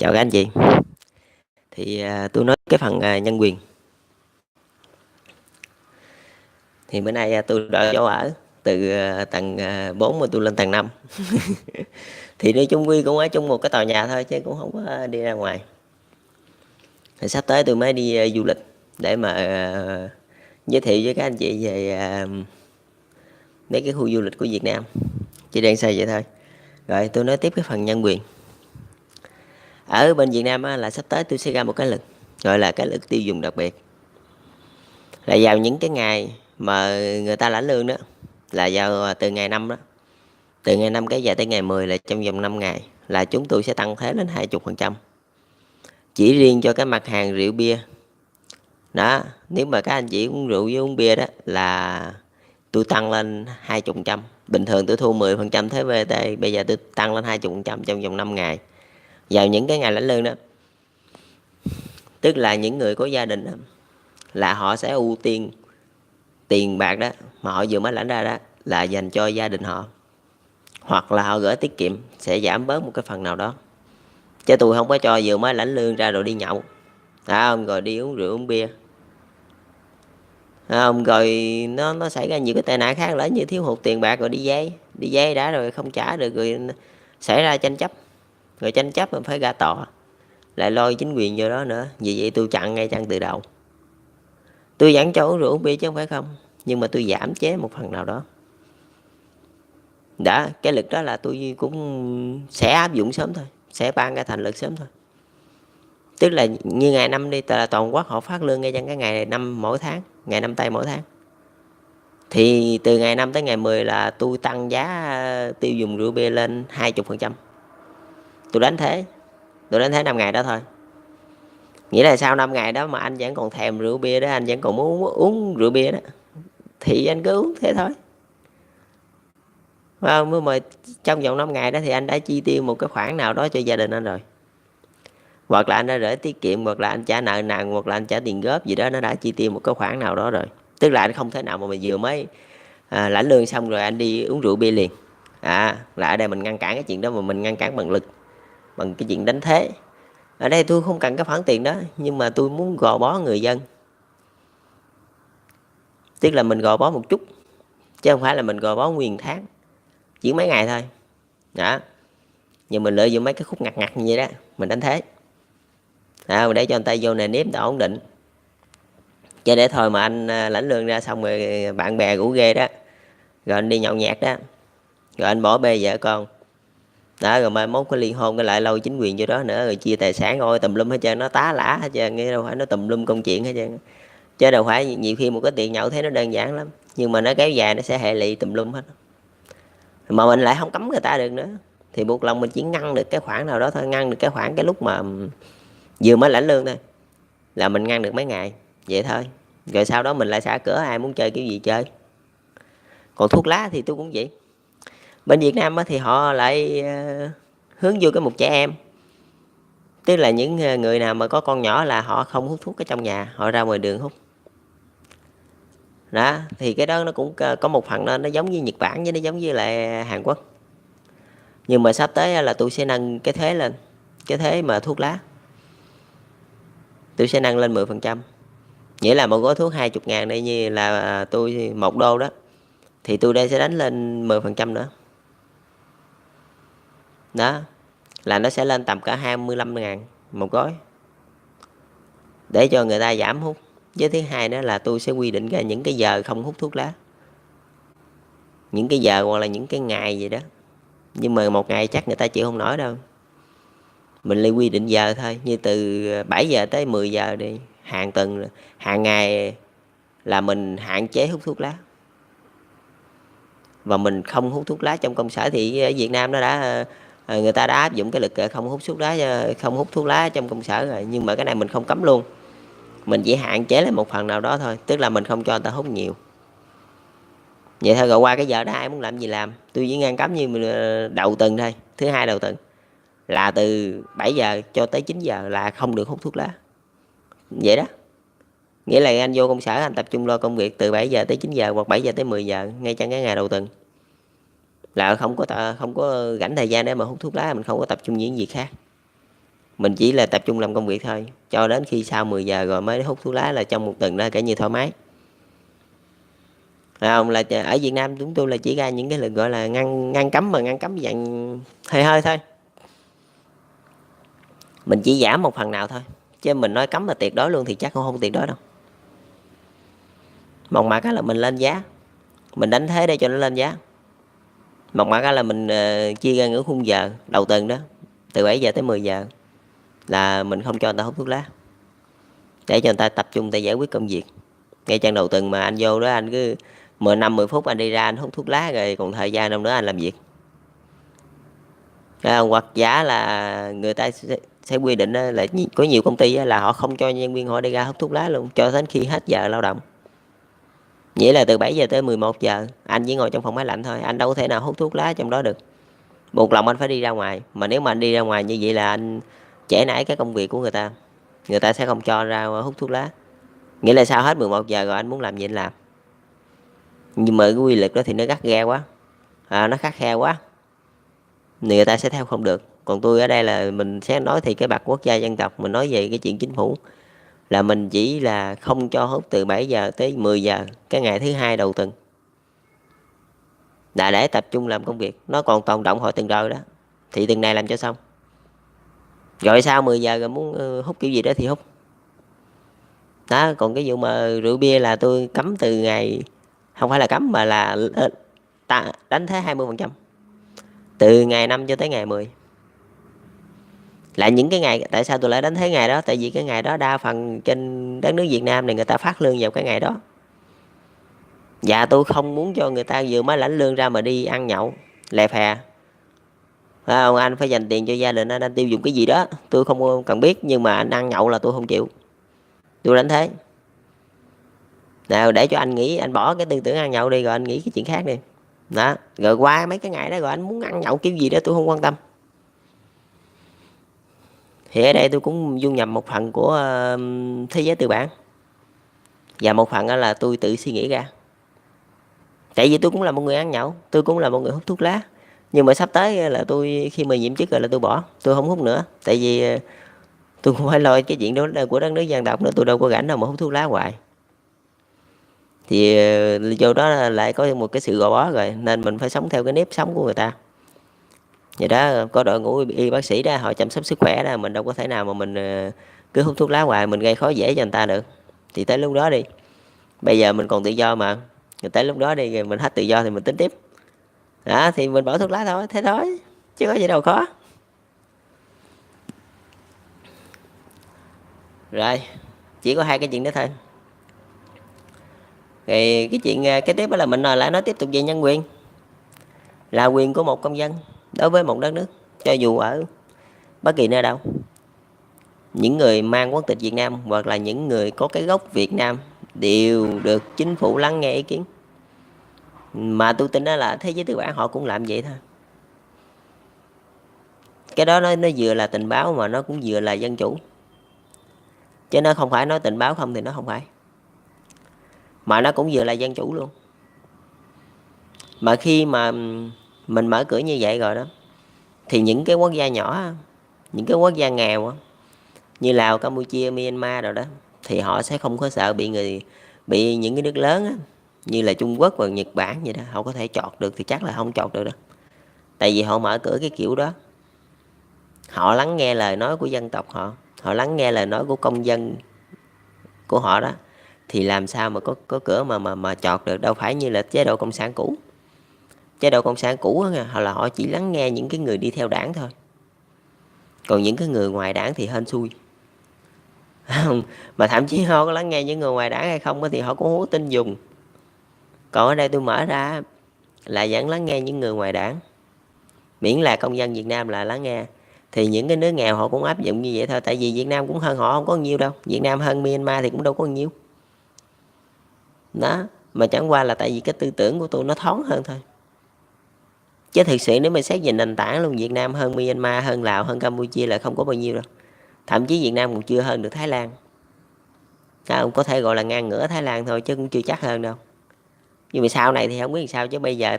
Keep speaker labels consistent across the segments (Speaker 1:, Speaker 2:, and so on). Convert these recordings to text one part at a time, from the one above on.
Speaker 1: Chào các anh chị. Tôi nói cái phần nhân quyền. Thì bữa nay tôi đổi chỗ ở từ tầng 4 mà tôi lên tầng 5. Thì nói chung quy cũng ở chung một cái tòa nhà thôi chứ cũng không có đi ra ngoài. Thì sắp tới tôi mới đi du lịch để mà giới thiệu với các anh chị về mấy cái khu du lịch của Việt Nam. Chỉ đang xây vậy thôi. Rồi tôi nói tiếp cái phần nhân quyền. Ở bên Việt Nam là sắp tới tôi sẽ ra một cái lịch gọi là cái lịch tiêu dùng đặc biệt. Là vào những cái ngày mà người ta lãnh lương đó, là vào từ ngày 5 đó, từ ngày 5 cái dài tới ngày 10 là trong vòng 5 ngày là chúng tôi sẽ tăng thuế lên 20%. Chỉ riêng cho cái mặt hàng rượu bia đó, nếu mà các anh chị uống rượu với uống bia đó là tôi tăng lên 20%. Bình thường tôi thu 10% thuế VAT, bây giờ tôi tăng lên 20% trong vòng 5 ngày vào những cái ngày lãnh lương đó. Tức là những người có gia đình đó, là họ sẽ ưu tiên tiền bạc đó mà họ vừa mới lãnh ra đó là dành cho gia đình họ, hoặc là họ gửi tiết kiệm sẽ giảm bớt một cái phần nào đó. Chứ tôi không có cho vừa mới lãnh lương ra rồi đi nhậu không, rồi đi uống rượu uống bia không, rồi nó xảy ra nhiều cái tệ nạn khác, lỡ như thiếu hụt tiền bạc rồi đi vay đã rồi không trả được, rồi xảy ra tranh chấp, rồi tranh chấp mà phải ra tòa, lại lôi chính quyền vô đó nữa. Vì vậy tôi chặn ngay từ đầu. Tôi vẫn cho uống rượu uống bia chứ không phải không, nhưng mà tôi giảm chế một phần nào đó. Đã cái lực đó là tôi cũng sẽ áp dụng sớm thôi, sẽ ban ra thành lực sớm thôi. Tức là như ngày 5 đi, là toàn quốc họ phát lương ngay trong cái ngày 5 mỗi tháng, ngày 5 tây mỗi tháng. Thì từ ngày 5 tới ngày 10 là tôi tăng giá tiêu dùng rượu bia lên 20%. Tôi đánh thế 5 ngày đó thôi. Nghĩa là sau 5 ngày đó mà anh vẫn còn thèm rượu bia đó, anh vẫn còn muốn uống rượu bia đó, thì anh cứ uống thế thôi. Không, mà trong vòng 5 ngày đó thì anh đã chi tiêu một cái khoản nào đó cho gia đình anh rồi, hoặc là anh đã gửi tiết kiệm, hoặc là anh trả nợ nần, hoặc là anh trả tiền góp gì đó, nó đã chi tiêu một cái khoản nào đó rồi. Tức là anh không thể nào mà mình vừa mới lãnh lương xong rồi anh đi uống rượu bia liền. Là ở đây mình ngăn cản cái chuyện đó, mà mình ngăn cản bằng lực, bằng cái chuyện đánh thế. Ở đây tôi không cần cái khoản tiền đó, nhưng mà tôi muốn gò bó người dân. Tức là mình gò bó một chút, chứ không phải là mình gò bó nguyên tháng, chỉ mấy ngày thôi đó. Nhưng mình lợi dụng mấy cái khúc ngặt ngặt như vậy đó mình đánh thế để cho người ta vô nề nếp đã ổn định. Chứ để thôi mà anh lãnh lương ra xong rồi bạn bè rủ ghê đó, rồi anh đi nhậu nhẹt đó, rồi anh bỏ bê vợ con đó, rồi mai mốt có ly hôn cái lại lâu chính quyền vô đó nữa, rồi chia tài sản ôi tùm lum hết trơn, nó tá lả hết trơn, nghe đâu phải nó tùm lum công chuyện hết trơn. Chứ đâu phải nhiều khi một cái tiền nhậu thấy nó đơn giản lắm, nhưng mà nó kéo dài nó sẽ hệ lụy tùm lum hết. Mà mình lại không cấm người ta được nữa, thì buộc lòng mình chỉ ngăn được cái khoản nào đó thôi, ngăn được cái khoản cái lúc mà vừa mới lãnh lương thôi là mình ngăn được mấy ngày vậy thôi. Rồi sau đó mình lại xả cửa, ai muốn chơi kiểu gì chơi. Còn thuốc lá thì tôi cũng vậy. Bên Việt Nam thì họ lại hướng vô cái mục trẻ em. Tức là những người nào mà có con nhỏ là họ không hút thuốc ở trong nhà, họ ra ngoài đường hút đó. Thì cái đó nó cũng có một phần nó giống như Nhật Bản, với nó giống như lại Hàn Quốc. Nhưng mà sắp tới là tôi sẽ nâng cái thuế lên, cái thuế mà thuốc lá tôi sẽ nâng lên 10%. Nghĩa là một gói thuốc 20.000 đây, như là tôi $1 đó, thì tôi đây sẽ đánh lên 10% nữa đó, là nó sẽ lên tầm cả 25.000 một gói, để cho người ta giảm hút. Với thứ hai nữa là tôi sẽ quy định ra những cái giờ không hút thuốc lá, những cái giờ hoặc là những cái ngày gì đó. Nhưng mà một ngày chắc người ta chịu không nổi đâu, mình lại quy định giờ thôi, như từ 7 giờ tới 10 giờ đi, hàng tuần, hàng ngày là mình hạn chế hút thuốc lá. Và mình không hút thuốc lá trong công sở. Thì ở Việt Nam nó đã người ta đã áp dụng cái lực không hút thuốc lá trong công sở rồi, nhưng mà cái này mình không cấm luôn, mình chỉ hạn chế lại một phần nào đó thôi. Tức là mình không cho người ta hút nhiều vậy thôi. Rồi qua cái giờ đó ai muốn làm gì làm, tôi chỉ ngăn cấm như đầu tuần thôi, thứ hai đầu tuần là từ 7 giờ cho tới 9 giờ là không được hút thuốc lá vậy đó. Nghĩa là anh vô công sở anh tập trung lo công việc từ 7 giờ tới 9 giờ hoặc 7 giờ tới 10 giờ ngay trong cái ngày đầu tuần, là không có rảnh thời gian để mà hút thuốc lá, mình không có tập trung những việc khác Mình chỉ là tập trung làm công việc thôi, cho đến khi sau 10 giờ rồi mới hút thuốc lá, là trong một tuần đó kể như thoải mái. Không, là ở Việt Nam chúng tôi là chỉ ra những cái lực gọi là ngăn cấm, mà ngăn cấm dạng hơi hơi thôi. Mình chỉ giảm một phần nào thôi, chứ mình nói cấm là tuyệt đối luôn thì chắc cũng không tuyệt đối đâu. Một mặt là mình lên giá, mình đánh thế để cho nó lên giá. Một mặt là mình chia ra những khung giờ đầu tuần đó, từ 7 giờ tới 10 giờ là mình không cho người ta hút thuốc lá, để cho người ta tập trung người ta giải quyết công việc. Ngay trong đầu tuần mà anh vô đó anh cứ 10 phút anh đi ra anh hút thuốc lá, rồi còn thời gian đâu nữa anh làm việc. Hoặc giả là người ta sẽ quy định là có nhiều công ty là họ không cho nhân viên họ đi ra hút thuốc lá luôn, cho đến khi hết giờ lao động. Nghĩa là từ 7 giờ tới 11 giờ anh chỉ ngồi trong phòng máy lạnh thôi, anh đâu có thể nào hút thuốc lá trong đó được. Buộc lòng anh phải đi ra ngoài, mà nếu mà anh đi ra ngoài như vậy là anh trễ nải cái công việc của người ta sẽ không cho ra hút thuốc lá. Nghĩa là sau hết 11 giờ rồi anh muốn làm gì anh làm. Nhưng mà cái quy luật đó thì nó gắt ghe quá, nó khắt khe quá, người ta sẽ theo không được. Còn tôi ở đây là mình sẽ nói thì cái bậc quốc gia dân tộc, mình nói về cái chuyện chính phủ là mình chỉ là không cho hút từ 7 giờ tới 10 giờ cái ngày thứ hai đầu tuần, là để tập trung làm công việc. Nó còn tồn động hội từng rồi đó, thì từng này làm cho xong, rồi sau 10 giờ rồi muốn hút kiểu gì đó thì hút đó. Còn cái vụ mà rượu bia là tôi cấm từ ngày, không phải là cấm mà là đánh thế 20%, từ ngày 5 cho tới ngày 10. Là những cái ngày, tại sao tôi lại đánh thế ngày đó? Tại vì cái ngày đó đa phần trên đất nước Việt Nam này người ta phát lương vào cái ngày đó, và tôi không muốn cho người ta vừa mới lãnh lương ra mà đi ăn nhậu lè phè. Anh phải dành tiền cho gia đình anh tiêu dùng cái gì đó tôi không cần biết, nhưng mà anh ăn nhậu là tôi không chịu, tôi đánh thế. Nào để cho anh nghĩ, anh bỏ cái tư tưởng ăn nhậu đi, rồi anh nghĩ cái chuyện khác đi đó. Rồi qua mấy cái ngày đó rồi anh muốn ăn nhậu kiểu gì đó tôi không quan tâm. Thì ở đây tôi cũng dung nhập một phần của thế giới tư bản, và một phần đó là tôi tự suy nghĩ ra. Tại vì tôi cũng là một người ăn nhậu, tôi cũng là một người hút thuốc lá, nhưng mà sắp tới là tôi khi mà nhiệm chức rồi là tôi bỏ, tôi không hút nữa. Tại vì tôi không phải lo cái chuyện đó của đất nước dân tộc nữa, tôi đâu có rảnh đâu mà hút thuốc lá hoài. Thì vô đó lại có một cái sự gò bó rồi, nên mình phải sống theo cái nếp sống của người ta. Vậy đó, có đội ngũ y bác sĩ đó họ chăm sóc sức khỏe đó, mình đâu có thể nào mà mình cứ hút thuốc lá hoài, mình gây khó dễ cho người ta được. Thì tới lúc đó đi, bây giờ mình còn tự do mà, rồi tới lúc đó đi rồi mình hết tự do thì mình tính tiếp đó, thì mình bỏ thuốc lá thôi, thế thôi, chứ có gì đâu khó. Rồi chỉ có hai cái chuyện đó thôi. Thì cái chuyện cái tiếp đó là mình lại nói tiếp tục về nhân quyền, là quyền của một công dân đối với một đất nước, cho dù ở bất kỳ nơi đâu. Những người mang quốc tịch Việt Nam hoặc là những người có cái gốc Việt Nam đều được chính phủ lắng nghe ý kiến. Mà tôi tin đó là thế giới tư bản họ cũng làm vậy thôi. Cái đó nó vừa là tình báo mà nó cũng vừa là dân chủ, chứ nó không phải nói tình báo không thì nó không phải, mà nó cũng vừa là dân chủ luôn. Mà khi mà mình mở cửa như vậy rồi đó, thì những cái quốc gia nhỏ, những cái quốc gia nghèo như Lào, Campuchia, Myanmar rồi đó, thì họ sẽ không có sợ bị những cái nước lớn như là Trung Quốc và Nhật Bản vậy đó, họ có thể chọt được thì chắc là không chọt được đâu. Tại vì họ mở cửa cái kiểu đó, họ lắng nghe lời nói của dân tộc họ lắng nghe lời nói của công dân của họ đó, thì làm sao mà có cửa mà chọt được. Đâu phải như là chế độ cộng sản cũ. Chế độ cộng sản cũ là họ chỉ lắng nghe những cái người đi theo đảng thôi, còn những cái người ngoài đảng thì hên xui. Mà thậm chí họ có lắng nghe những người ngoài đảng hay không thì họ cũng không có tin dùng. Còn ở đây tôi mở ra là vẫn lắng nghe những người ngoài đảng, miễn là công dân Việt Nam là lắng nghe. Thì những cái nước nghèo họ cũng áp dụng như vậy thôi. Tại vì Việt Nam cũng hơn họ không có nhiều đâu, Việt Nam hơn Myanmar thì cũng đâu có nhiều đó. Mà chẳng qua là tại vì cái tư tưởng của tôi nó thoáng hơn thôi, chứ thực sự nếu mà xét về nền tảng luôn, Việt Nam hơn Myanmar, hơn Lào, hơn Campuchia là không có bao nhiêu đâu. Thậm chí Việt Nam còn chưa hơn được Thái Lan. Có thể gọi là ngang ngửa Thái Lan thôi, chứ cũng chưa chắc hơn đâu. Nhưng mà sau này thì không biết sao, chứ bây giờ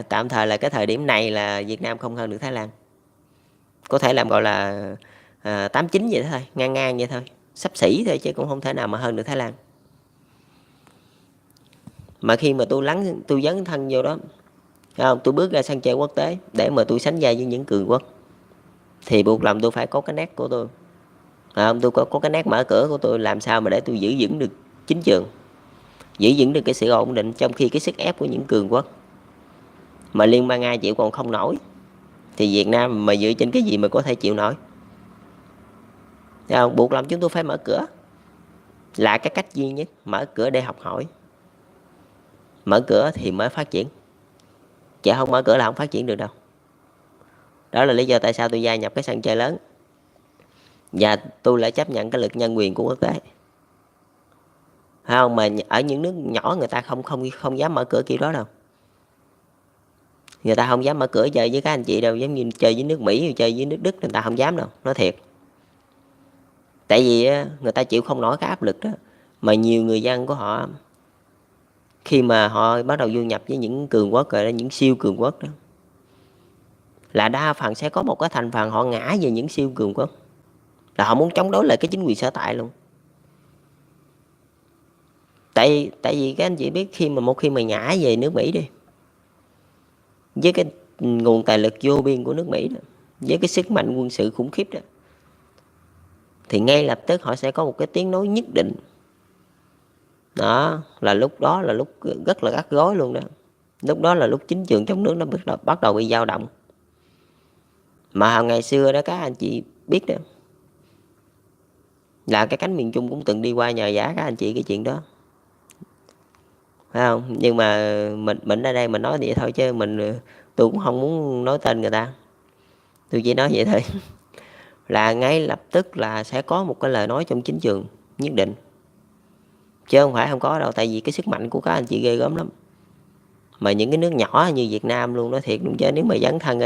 Speaker 1: tạm thời là cái thời điểm này là Việt Nam không hơn được Thái Lan. Có thể làm gọi là 89 vậy thôi, ngang ngang vậy thôi, xấp xỉ thôi chứ cũng không thể nào mà hơn được Thái Lan. Mà khi mà tôi dấn thân vô đó, không, tôi bước ra sân chơi quốc tế để mà tôi sánh vai với những cường quốc, thì buộc lòng tôi phải có cái nét của tôi. Không, tôi có cái nét mở cửa của tôi, làm sao mà để tôi giữ vững được chính trường, giữ vững được cái sự ổn định, trong khi cái sức ép của những cường quốc mà Liên bang Nga chịu còn không nổi, thì Việt Nam mà dựa trên cái gì mà có thể chịu nổi. Không, buộc lòng chúng tôi phải mở cửa, là cái cách duy nhất, mở cửa để học hỏi, mở cửa thì mới phát triển, chứ không mở cửa là không phát triển được đâu. Đó là lý do tại sao tôi gia nhập cái sân chơi lớn, và tôi lại chấp nhận cái lực nhân quyền của quốc tế. Không, mà ở những nước nhỏ người ta không dám mở cửa kiểu đó đâu. Người ta không dám mở cửa chơi với các anh chị đâu, giống như chơi với nước Mỹ, chơi với nước Đức, người ta không dám đâu, nói thiệt. Tại vì người ta chịu không nổi cái áp lực đó. Mà nhiều người dân của họ, khi mà họ bắt đầu du nhập với những cường quốc, rồi những siêu cường quốc đó, là đa phần sẽ có một cái thành phần họ ngã về những siêu cường quốc, là họ muốn chống đối lại cái chính quyền sở tại luôn. Tại vì các anh chị biết, một khi mà ngã về nước Mỹ đi, với cái nguồn tài lực vô biên của nước Mỹ đó, với cái sức mạnh quân sự khủng khiếp đó, thì ngay lập tức họ sẽ có một cái tiếng nói nhất định. Đó là lúc rất là gắt gối luôn đó. Lúc đó là lúc chính trường trong nước nó bắt đầu bị dao động. Mà ngày xưa đó các anh chị biết đó, là cái cánh miền Trung cũng từng đi qua nhờ vả các anh chị cái chuyện đó, phải không? Nhưng mà mình ở đây mình nói vậy thôi, chứ tôi cũng không muốn nói tên người ta, tôi chỉ nói vậy thôi. Là ngay lập tức là sẽ có một cái lời nói trong chính trường nhất định, chứ không phải không có đâu. Tại vì cái sức mạnh của các anh chị ghê gớm lắm. Mà những cái nước nhỏ như Việt Nam luôn, nói thiệt luôn, chứ nếu mà dấn thân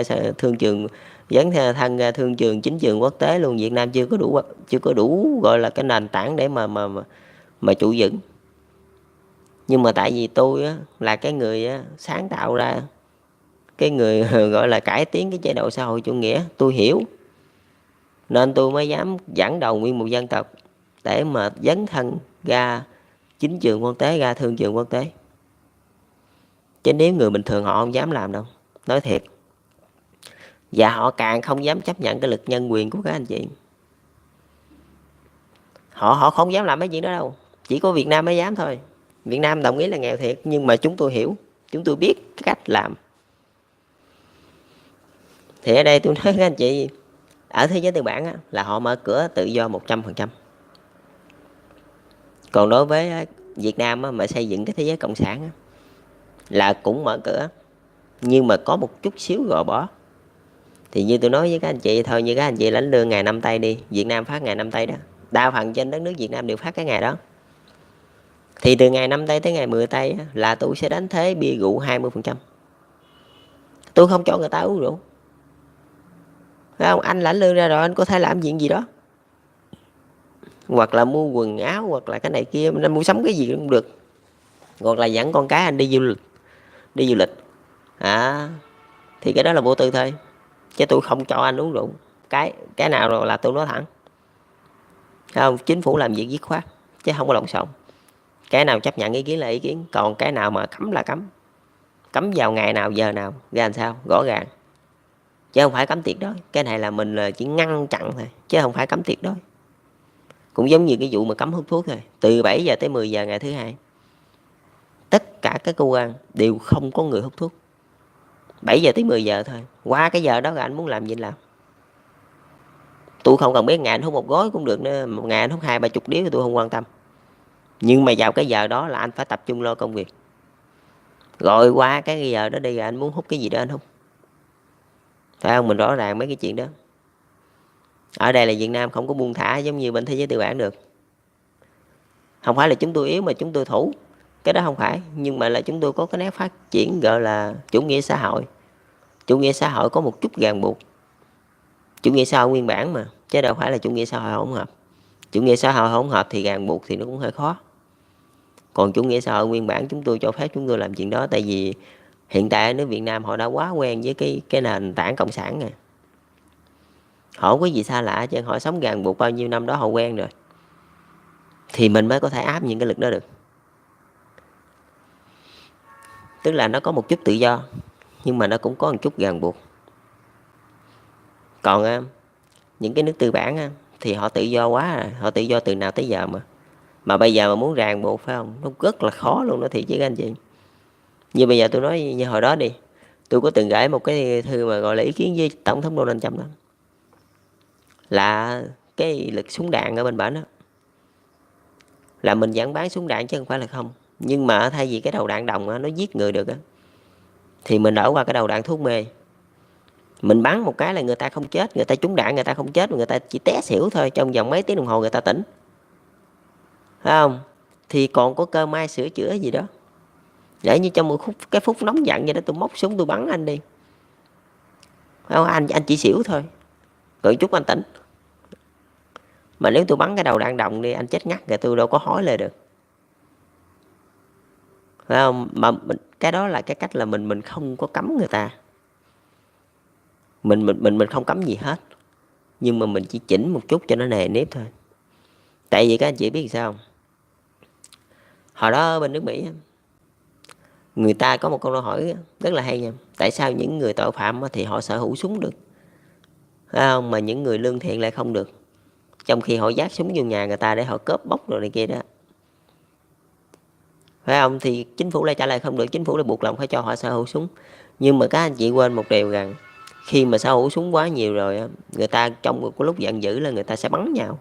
Speaker 1: ra thương trường chính trường quốc tế luôn, Việt Nam chưa có đủ gọi là cái nền tảng để mà trụ vững. Nhưng mà tại vì tôi á, là cái người á, sáng tạo ra, cái người gọi là cải tiến cái chế độ xã hội chủ nghĩa, tôi hiểu, nên tôi mới dám dẫn đầu nguyên một dân tộc để mà dấn thân ra chính trường quốc tế, ra thương trường quốc tế. Chứ nếu người bình thường họ không dám làm đâu, nói thiệt. Và họ càng không dám chấp nhận cái lực nhân quyền của các anh chị. Họ không dám làm mấy chuyện đó đâu. Chỉ có Việt Nam mới dám thôi. Việt Nam đồng ý là nghèo thiệt, nhưng mà chúng tôi hiểu, chúng tôi biết cách làm. Thì ở đây tôi nói các anh chị, ở thế giới tư bản á, là họ mở cửa tự do 100%. Còn đối với Việt Nam á, mà xây dựng cái thế giới cộng sản á, là cũng mở cửa, nhưng mà có một chút xíu gò bó. Thì như tôi nói với các anh chị thôi, như các anh chị lãnh lương ngày 5 tây đi, Việt Nam phát ngày 5 tây đó, đa phần trên đất nước Việt Nam đều phát cái ngày đó. Thì từ ngày 5 tây tới ngày 10 tây á, là tôi sẽ đánh thuế bia rượu 20%. Tôi không cho người ta uống rượu. Thấy không? Anh lãnh lương ra rồi, anh có thể làm chuyện gì đó, hoặc là mua quần áo, hoặc là cái này kia, anh mua sắm cái gì cũng được, hoặc là dẫn con cái anh đi du lịch thì cái đó là vô tư thôi. Chứ tôi không cho anh uống rượu. Cái nào rồi là tôi nói thẳng. Thấy không? Chính phủ làm việc dứt khoát, chứ không có lộn xộn. Cái nào chấp nhận ý kiến là ý kiến, còn cái nào mà cấm là cấm. Cấm vào ngày nào, giờ nào, ra làm sao, rõ ràng. Chứ không phải cấm tuyệt đối. Cái này là mình chỉ ngăn chặn thôi, chứ không phải cấm tuyệt đối. Cũng giống như cái vụ mà cấm hút thuốc thôi. Từ 7 giờ tới 10 giờ ngày thứ hai, tất cả các cơ quan đều không có người hút thuốc. 7 giờ tới 10 giờ thôi. Qua cái giờ đó rồi anh muốn làm gì làm. Tôi không cần biết ngày anh hút một gói cũng được nữa, một ngày anh hút 20-30 điếu thì tôi không quan tâm. Nhưng mà vào cái giờ đó là anh phải tập trung lo công việc. Rồi qua cái giờ đó đi, anh muốn hút cái gì đó anh hút. Phải không? Mình rõ ràng mấy cái chuyện đó. Ở đây là Việt Nam không có buông thả giống như bên thế giới tư bản được. Không phải là chúng tôi yếu mà chúng tôi thủ, cái đó không phải. Nhưng mà là chúng tôi có cái nét phát triển gọi là chủ nghĩa xã hội. Chủ nghĩa xã hội có một chút ràng buộc. Chủ nghĩa xã hội nguyên bản mà, chứ đâu phải là chủ nghĩa xã hội hỗn hợp. Chủ nghĩa xã hội hỗn hợp thì ràng buộc thì nó cũng hơi khó. Còn chủ nghĩa xã hội nguyên bản chúng tôi cho phép chúng tôi làm chuyện đó. Tại vì hiện tại ở nước Việt Nam họ đã quá quen với cái nền tảng cộng sản rồi. Họ không có gì xa lạ chứ, họ sống ràng buộc bao nhiêu năm đó, họ quen rồi. Thì mình mới có thể áp những cái lực đó được. Tức là nó có một chút tự do, nhưng mà nó cũng có một chút ràng buộc. Còn những cái nước tư bản thì họ tự do quá rồi, họ tự do từ nào tới giờ mà bây giờ mà muốn ràng buộc phải không, nó rất là khó luôn đó, thiệt chứ các anh chị. Như bây giờ tôi nói như hồi đó đi, tôi có từng gửi một cái thư mà gọi là ý kiến với tổng thống Donald Trump đó, là cái lực súng đạn ở bên bển đó, là mình vẫn bán súng đạn chứ không phải là không, nhưng mà thay vì cái đầu đạn đồng nó giết người được thì mình đổi qua cái đầu đạn thuốc mê. Mình bắn một cái là người ta không chết, người ta trúng đạn người ta không chết, người ta chỉ té xỉu thôi, trong vòng mấy tiếng đồng hồ người ta tỉnh, phải không? Thì còn có cơ may sửa chữa gì đó, để như trong một cái phút nóng giận vậy đó, tôi móc súng tôi bắn anh đi, phải không? Anh chỉ xỉu thôi, rồi chút anh tỉnh. Mà nếu tôi bắn cái đầu đạn đồng đi, anh chết ngắt rồi, tôi đâu có hỏi lại được, phải không? Mà cái đó là cái cách là mình không có cấm người ta, mình không cấm gì hết, nhưng mà mình chỉ chỉnh một chút cho nó nề nếp thôi. Tại vì các anh chị biết sao không? Hồi đó ở bên nước Mỹ, người ta có một câu hỏi rất là hay nha. Tại sao những người tội phạm thì họ sở hữu súng được, phải không? Mà những người lương thiện lại không được, trong khi họ vác súng vô nhà người ta để họ cướp bóc rồi này kia đó, phải không? Thì chính phủ lại trả lời không được, chính phủ lại buộc lòng phải cho họ sở hữu súng. Nhưng mà các anh chị quên một điều rằng, khi mà sở hữu súng quá nhiều rồi, người ta trong một lúc giận dữ là người ta sẽ bắn nhau,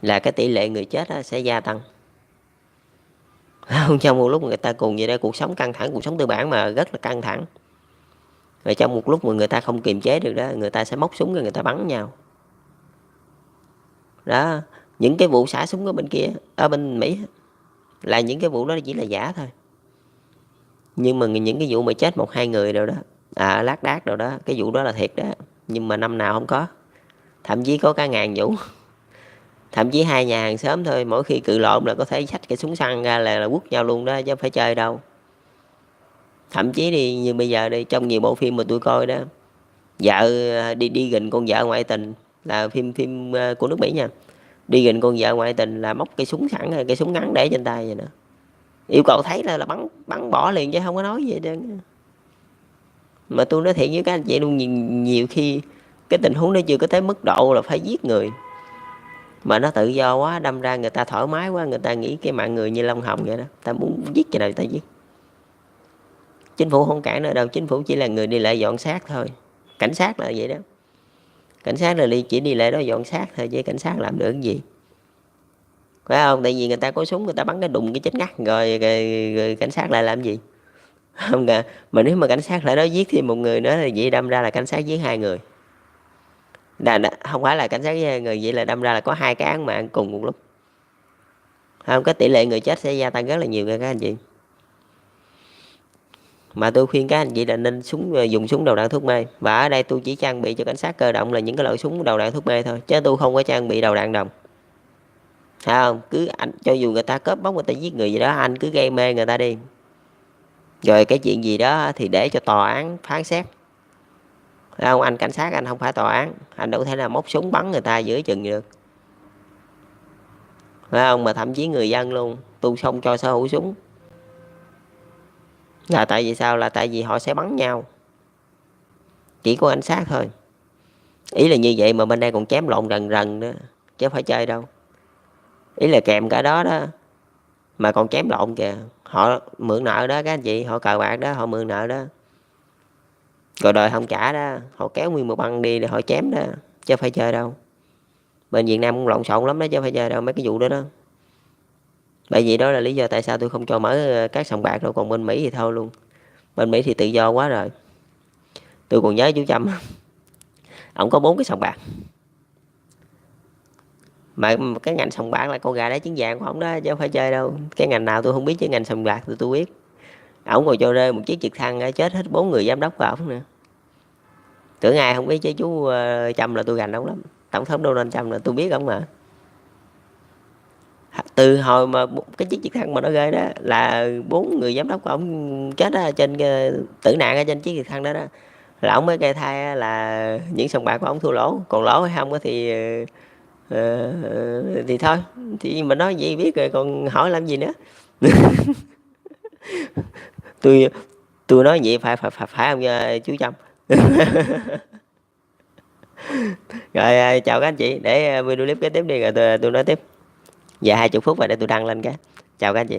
Speaker 1: là cái tỷ lệ người chết sẽ gia tăng. Không, trong một lúc người ta cùng vậy đó, cuộc sống căng thẳng, cuộc sống tư bản mà rất là căng thẳng, rồi trong một lúc mà người ta không kiềm chế được đó, người ta sẽ móc súng rồi người ta bắn nhau đó. Những cái vụ xả súng ở bên kia, ở bên Mỹ, là những cái vụ đó chỉ là giả thôi, nhưng mà những cái vụ mà chết 1-2 người rồi đó, lác đác rồi đó, cái vụ đó là thiệt đó. Nhưng mà năm nào không có, thậm chí có cả ngàn vụ. Thậm chí 2 nhà hàng xóm thôi, mỗi khi cự lộn là có thể xách cái súng săn ra là quất nhau luôn đó, chứ không phải chơi đâu. Thậm chí đi như bây giờ đi, trong nhiều bộ phim mà tôi coi đó, vợ đi gìn con vợ ngoại tình, là phim của nước Mỹ nha, đi gìn con vợ ngoại tình là móc cây súng sẵn, cây súng ngắn để trên tay vậy đó, yêu cầu thấy là bắn bỏ liền chứ không có nói gì hết trơn. Mà tôi nói thiệt với các anh chị luôn, nhiều khi cái tình huống nó chưa có tới mức độ là phải giết người, mà nó tự do quá, đâm ra người ta thoải mái quá, người ta nghĩ cái mạng người như lông hồng vậy đó, ta muốn giết cho đời ta giết. Chính phủ không cản nữa đâu, chính phủ chỉ là người đi lại dọn xác thôi. Cảnh sát là vậy đó, cảnh sát là chỉ đi lại đó dọn xác thôi, chứ cảnh sát làm được cái gì, phải không? Tại vì người ta có súng, người ta bắn cái đùng cái chết ngắt rồi cảnh sát lại làm gì? Không ngờ, mà nếu mà cảnh sát lại đó giết thêm một người nữa thì vậy đâm ra là cảnh sát giết 2 người. Không phải là cảnh sát giết 2 người, vậy là đâm ra là có 2 cái án mạng cùng một lúc. Không, cái tỷ lệ người chết sẽ gia tăng rất là nhiều các anh chị. Mà tôi khuyên các anh chị là nên dùng súng đầu đạn thuốc mê. Và ở đây tôi chỉ trang bị cho cảnh sát cơ động là những cái loại súng đầu đạn thuốc mê thôi, chứ tôi không có trang bị đầu đạn đồng. Thấy không? Cứ anh cho dù người ta cướp bóc, người ta giết người gì đó, anh cứ gây mê người ta đi. Rồi cái chuyện gì đó thì để cho tòa án phán xét. Thấy không? Anh cảnh sát anh không phải tòa án, anh đâu có thể nào móc súng bắn người ta giữa chừng được. Phải không? Mà thậm chí người dân luôn, tôi không cho sở hữu súng. Là tại vì sao? Là tại vì họ sẽ bắn nhau. Chỉ có cảnh sát thôi. Ý là như vậy mà bên đây còn chém lộn rần rần nữa, chứ không phải chơi đâu. Ý là kèm cả đó đó, mà còn chém lộn kìa. Họ mượn nợ đó các anh chị, họ cờ bạc đó, họ mượn nợ đó, rồi đòi không trả đó, họ kéo nguyên một băng đi để họ chém đó, chứ không phải chơi đâu. Bên Việt Nam cũng lộn xộn lắm đó, chứ không phải chơi đâu mấy cái vụ đó đó. Bởi vì đó là lý do tại sao tôi không cho mở các sòng bạc đâu. Còn bên Mỹ thì thôi luôn, bên Mỹ thì tự do quá rồi. Tôi còn nhớ chú Trump, ổng có 4 cái sòng bạc, mà cái ngành sòng bạc là con gà đá trứng vàng của ổng đó, chứ không phải chơi đâu. Cái ngành nào tôi không biết, chứ ngành sòng bạc tôi biết. Ổng còn cho rơi một chiếc trực thăng chết hết 4 người giám đốc của ổng nữa. Tưởng ai không biết, chứ chú Trump là tôi gành ổng lắm. Tổng thống Donald Trump là tôi biết ổng mà. Từ hồi mà cái chiếc trực thăng mà nó rơi đó, là 4 người giám đốc của ổng chết đó, trên tử nạn ở trên chiếc trực thăng đó đó, là ổng mới kê khai á là những sòng bạc của ổng thua lỗ, còn lỗ hay không á thì thôi, thì mình nói vậy biết rồi còn hỏi làm gì nữa. Tôi tôi nói vậy phải hông, chú Trâm? Rồi, chào các anh chị, để video clip kế tiếp đi rồi tôi nói tiếp. Giờ 20 phút rồi để tôi đăng lên cái. Chào các anh chị.